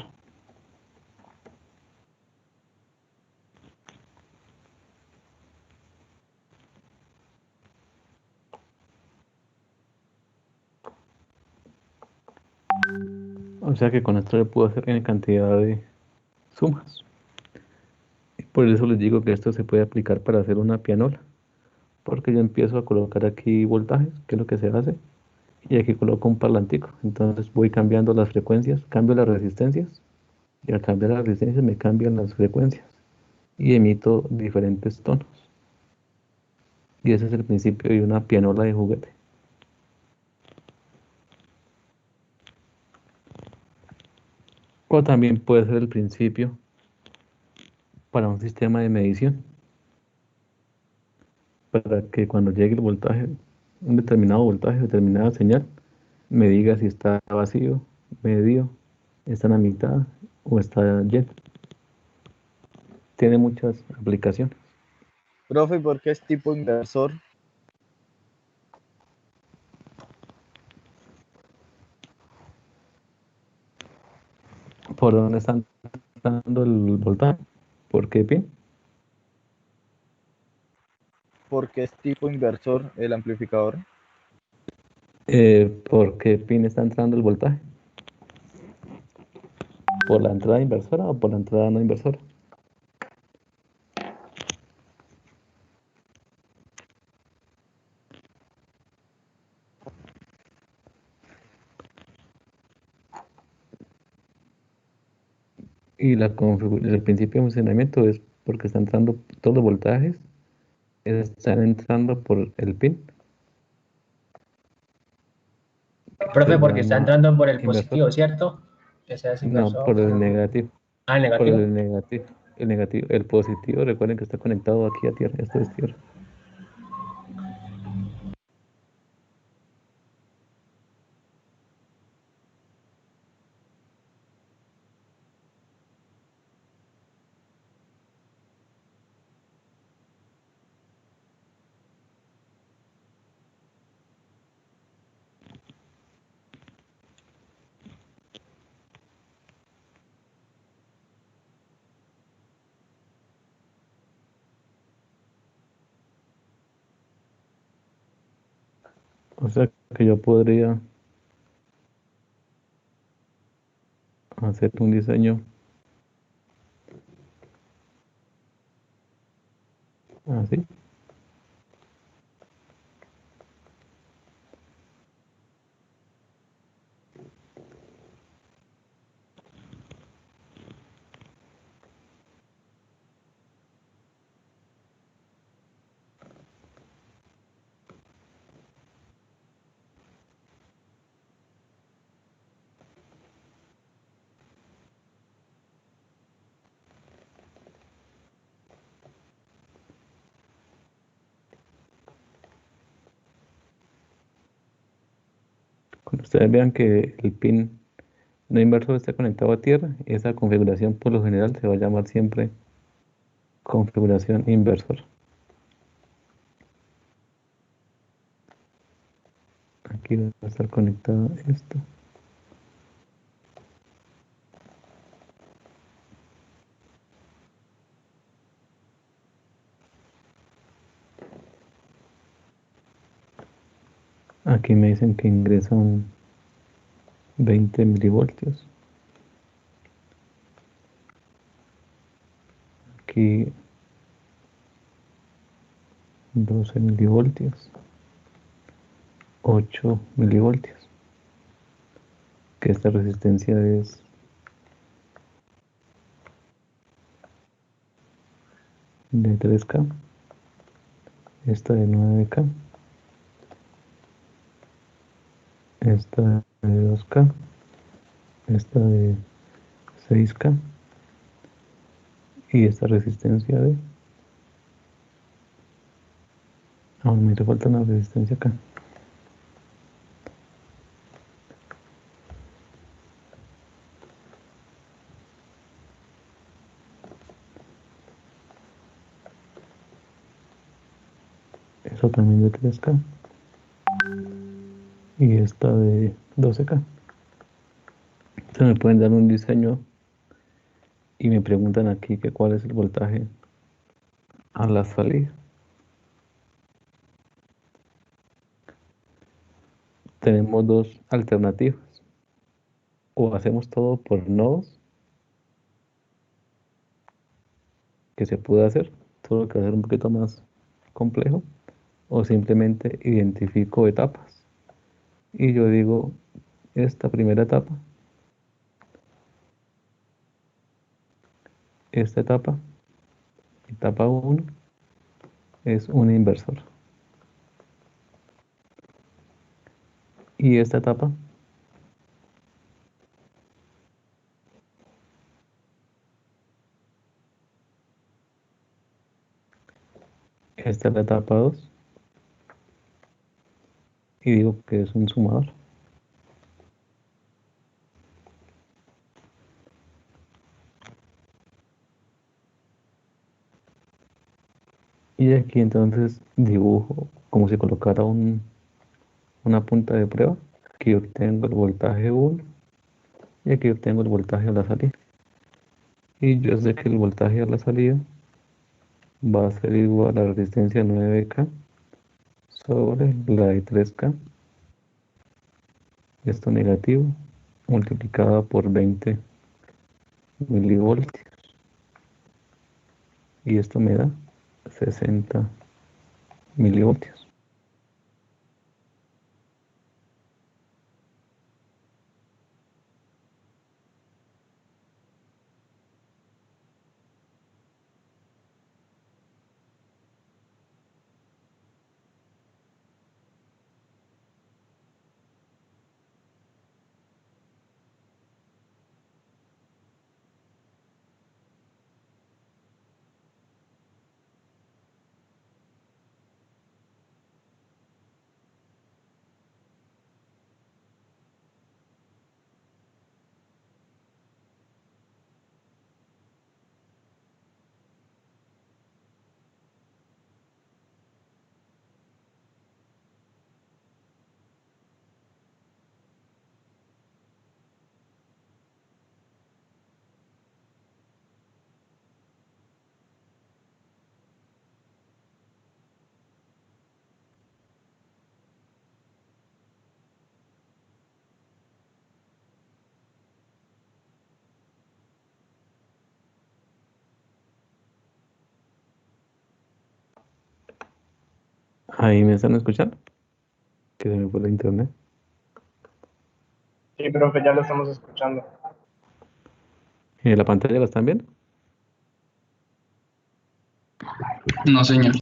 O sea que con esto le puedo hacer n cantidad de sumas. Y por eso les digo que esto se puede aplicar para hacer una pianola. Porque yo empiezo a colocar aquí voltajes, que es lo que se hace, y aquí coloco un parlantico. Entonces voy cambiando las frecuencias, cambio las resistencias, y al cambiar las resistencias me cambian las frecuencias, y emito diferentes tonos. Y ese es el principio de una pianola de juguete. O también puede ser el principio para un sistema de medición, para que cuando llegue el voltaje, un determinado voltaje, determinada señal, me diga si está vacío, medio, está en la mitad o está lleno. Tiene muchas aplicaciones. Profe, ¿por qué es tipo inversor? ¿Por dónde están dando el voltaje? ¿Por qué pin? ¿Por qué es tipo inversor el amplificador? ¿Por qué pin está entrando el voltaje? ¿Por la entrada inversora o por la entrada no inversora? Y el principio de funcionamiento es porque está entrando todos los voltajes, están entrando por el pin, que Profe, se porque está llama entrando por el inversor. positivo, ¿cierto? Ese es No, inversor. por el negativo. Ah, el Por negativo. el negativo. El negativo. El positivo, recuerden que está conectado aquí a tierra. Esto es tierra. O sea que yo podría hacer un diseño así. Cuando ustedes vean que el pin no inversor está conectado a tierra, esa configuración por lo general se va a llamar siempre configuración inversor. Aquí va a estar conectado esto. Aquí me dicen que ingresan 20 milivoltios. Aquí 12 milivoltios. 8 milivoltios. Que esta resistencia es de 3K. Esta de 9K. Esta de 2K. Esta de 6K. Y esta resistencia de... Aún me hace falta una resistencia acá. Eso también de 3K. Y esta de 12K. Entonces me pueden dar un diseño y me preguntan aquí que cuál es el voltaje a la salida. Tenemos dos alternativas. O hacemos todo por nodos, que se puede hacer, solo que va a ser un poquito más complejo, o simplemente identifico etapas. Y yo digo, esta primera etapa, esta etapa, etapa 1, es un inversor. Y esta etapa, esta es la etapa 2, y digo que es un sumador. Y aquí entonces dibujo como si colocara una punta de prueba. Aquí obtengo el voltaje 1 y aquí obtengo el voltaje a la salida. Y yo sé que el voltaje a la salida va a ser igual a la resistencia 9K sobre la de 3K, esto negativo, multiplicada por 20 milivoltios. Y esto me da 60 milivoltios. Ahí me están escuchando. Que se me fue la internet. Sí, profe, ya lo estamos escuchando. ¿La pantalla la están viendo? No, señor.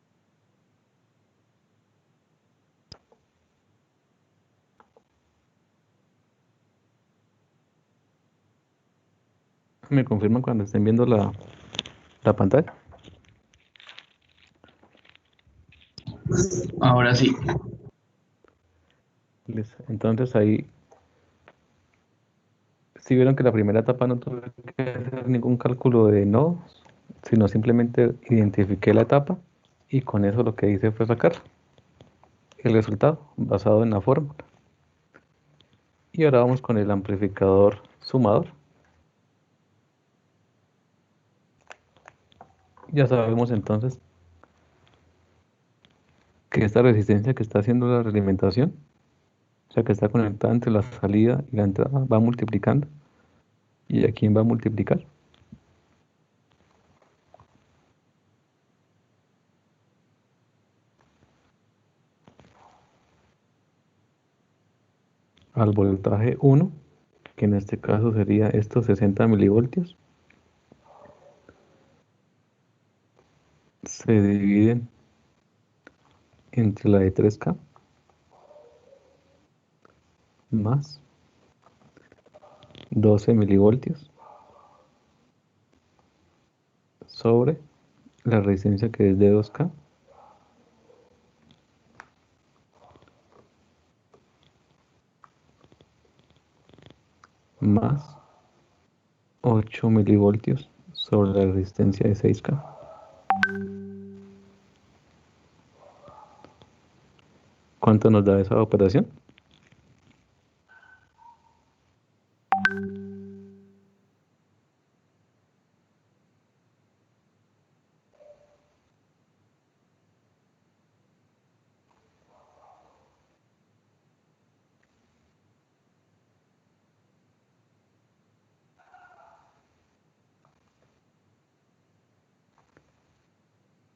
¿Me confirman cuando estén viendo la pantalla? Ahora sí. Listo. Entonces ahí, si vieron que la primera etapa no tuve que hacer ningún cálculo de nodos, sino simplemente identifiqué la etapa y con eso lo que hice fue sacar el resultado basado en la fórmula. Y ahora vamos con el amplificador sumador. Ya sabemos entonces que esta resistencia que está haciendo la realimentación, o sea que está conectada entre la salida y la entrada, va multiplicando. ¿Y a quién va a multiplicar? Al voltaje 1, que en este caso sería estos 60 milivoltios, se dividen entre la de 3K más 12 milivoltios sobre la resistencia que es de 2K más 8 milivoltios sobre la resistencia de 6K. ¿Cuánto nos da esa operación?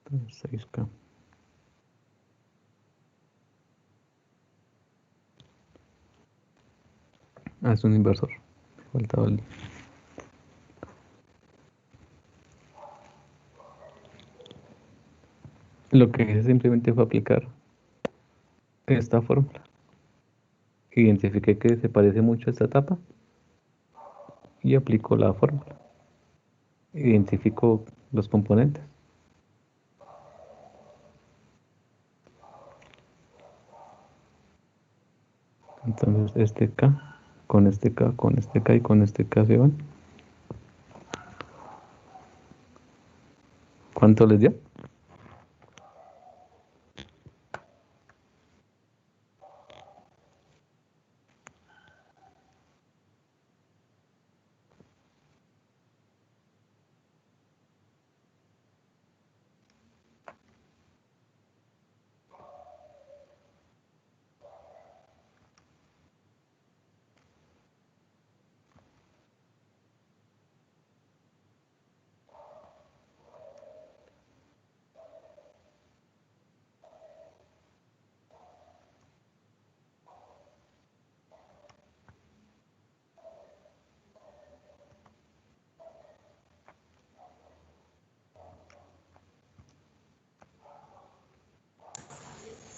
Entonces, 6K. Ah, es un inversor. Me faltaba el... Lo que hice simplemente fue aplicar esta fórmula. Identifiqué que se parece mucho a esta etapa y aplico la fórmula. Identifico los componentes. Entonces este K, con este K, con este K y con este K se van. ¿Cuánto les dio?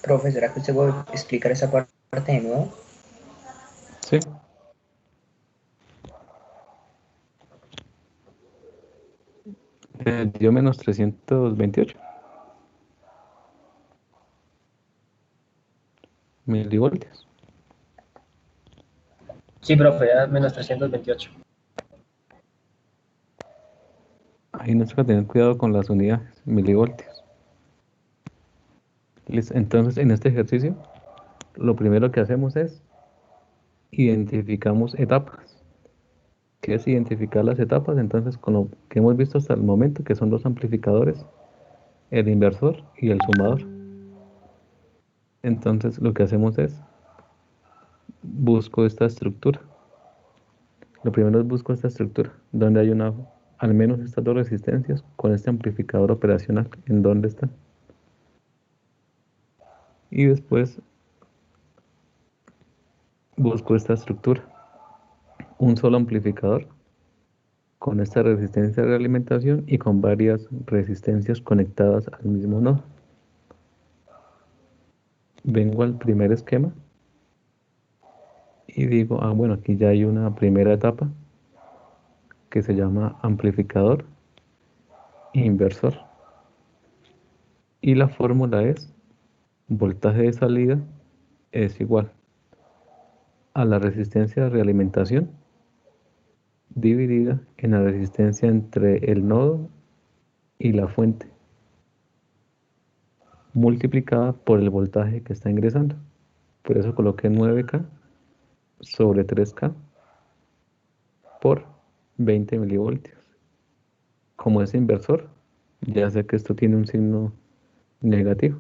Profe, ¿será que usted puede explicar esa parte de nuevo? Sí. Dio menos 328 milivoltios. Sí, profe, ya menos 328. Ahí nos toca tener cuidado con las unidades, milivoltios. Listo. Entonces, en este ejercicio, lo primero que hacemos es identificamos etapas. ¿Qué es identificar las etapas? Entonces, con lo que hemos visto hasta el momento, que son los amplificadores, el inversor y el sumador. Entonces, lo que hacemos es busco esta estructura. Lo primero es busco esta estructura, donde hay al menos estas dos resistencias con este amplificador operacional. ¿En dónde están? Y después busco esta estructura, un solo amplificador con esta resistencia de realimentación y con varias resistencias conectadas al mismo nodo. Vengo al primer esquema y digo, bueno, aquí ya hay una primera etapa que se llama amplificador e inversor. Y la fórmula es voltaje de salida es igual a la resistencia de realimentación dividida en la resistencia entre el nodo y la fuente, multiplicada por el voltaje que está ingresando. Por eso coloqué 9K sobre 3K por 20 milivoltios. Como es inversor, ya sé que esto tiene un signo negativo.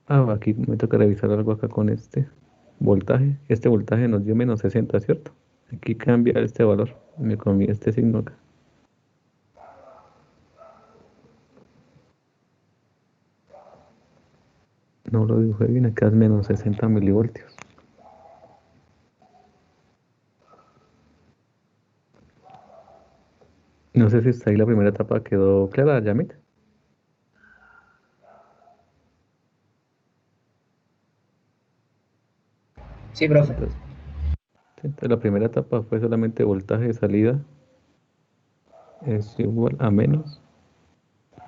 Aquí me toca revisar algo acá con este voltaje. Este voltaje nos dio menos 60, ¿cierto? Aquí cambia este valor. Me comí este signo acá. No lo dibujé bien, acá es menos 60 milivoltios. No sé si está ahí la primera etapa quedó clara, Yamit. Sí, profe. Entonces, la primera etapa fue solamente voltaje de salida es igual a menos.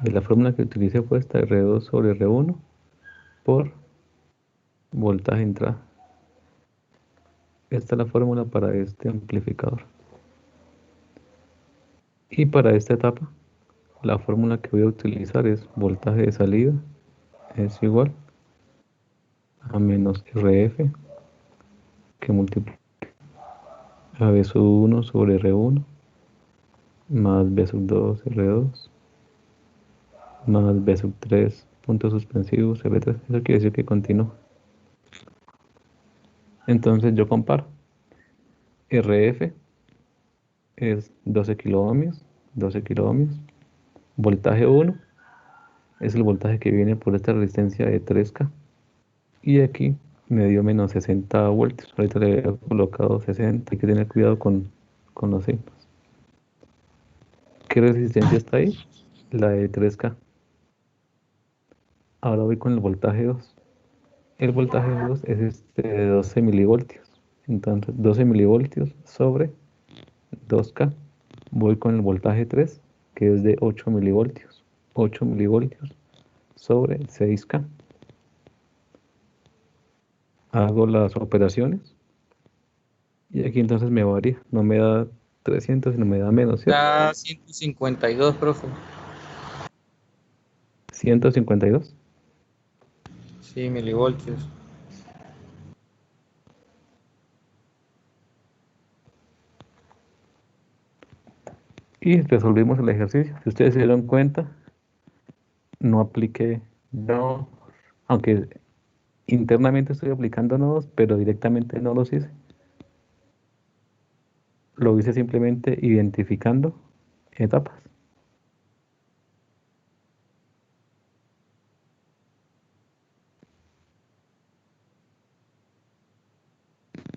Y la fórmula que utilicé fue esta R2 sobre R1 por voltaje de entrada. Esta es la fórmula para este amplificador. Y para esta etapa, la fórmula que voy a utilizar es voltaje de salida es igual a menos RF que multiplica a B sub 1 sobre R1 más B sub 2 R2 más B sub 3 puntos suspensivos R3. Eso quiere decir que continúa. Entonces yo comparo. RF es 12 kiloohmios, 12 kiloohmios. Voltaje 1 es el voltaje que viene por esta resistencia de 3K. Y aquí me dio menos 60 voltios. Ahorita le he colocado 60. Hay que tener cuidado con los signos. ¿Qué resistencia está ahí? La de 3K. Ahora voy con el voltaje 2. El voltaje 2 es este de 12 milivoltios. Entonces 12 milivoltios sobre 2K. Voy con el voltaje 3, que es de 8 milivoltios. 8 milivoltios sobre 6K. Hago las operaciones y aquí entonces me varía. No me da 300, sino me da menos, ¿cierto? Da 152, profe. 152. Sí, milivoltios. Y resolvimos el ejercicio. Si ustedes se dieron cuenta, no apliqué no, aunque internamente estoy aplicando nodos, pero directamente no los hice. Lo hice simplemente identificando etapas.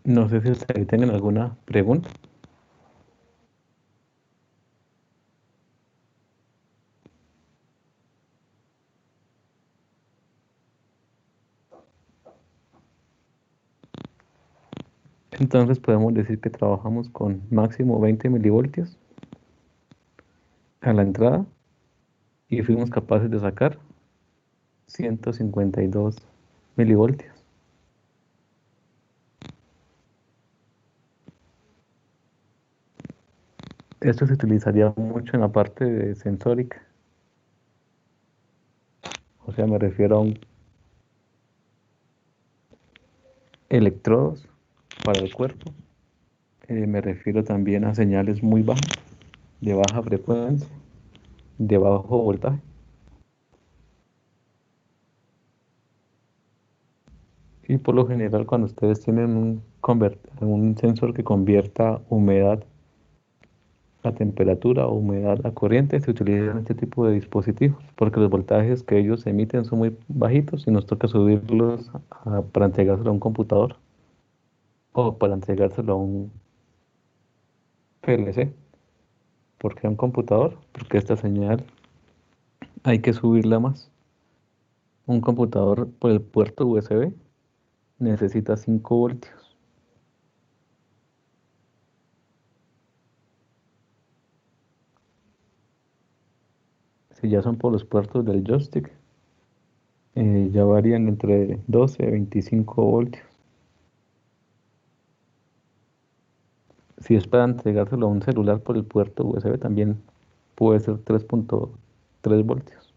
No sé si ustedes tengan alguna pregunta. Entonces podemos decir que trabajamos con máximo 20 milivoltios a la entrada y fuimos capaces de sacar 152 milivoltios. Esto se utilizaría mucho en la parte de sensórica. O sea, me refiero a electrodos para el cuerpo. Me refiero también a señales muy bajas, de baja frecuencia, de bajo voltaje. Y por lo general, cuando ustedes tienen un sensor que convierta humedad la temperatura o humedad, la corriente, se utilizan este tipo de dispositivos porque los voltajes que ellos emiten son muy bajitos y nos toca subirlos para entregárselo a un computador o para entregárselo a un PLC. ¿Por qué a un computador? Porque esta señal hay que subirla más. Un computador por el puerto USB necesita 5 voltios. Si ya son por los puertos del joystick, ya varían entre 12 y 25 voltios. Si es para entregárselo a un celular por el puerto USB, también puede ser 3.3 voltios.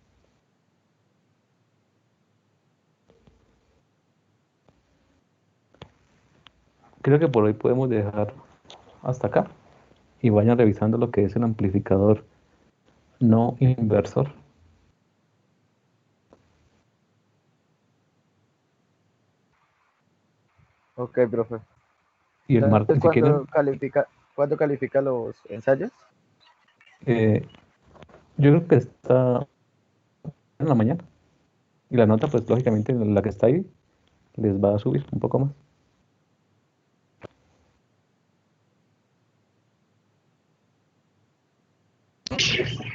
Creo que por hoy podemos dejar hasta acá y vayan revisando lo que es el amplificador no inversor. Ok, profe. Y el Entonces, martes, si quieren, ¿cuándo califica los ensayos? yo creo que está en la mañana. Y la nota, pues lógicamente, la que está ahí, les va a subir un poco más.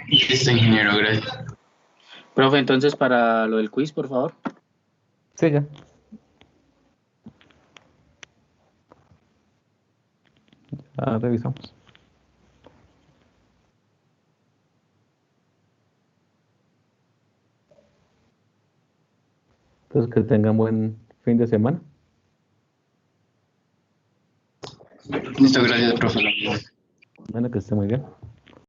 Listo, ingeniero, gracias. Profe, entonces para lo del quiz, por favor. Sí, ya. Ya revisamos. Entonces, que tengan buen fin de semana. Listo, gracias, profe. Bueno, que esté muy bien.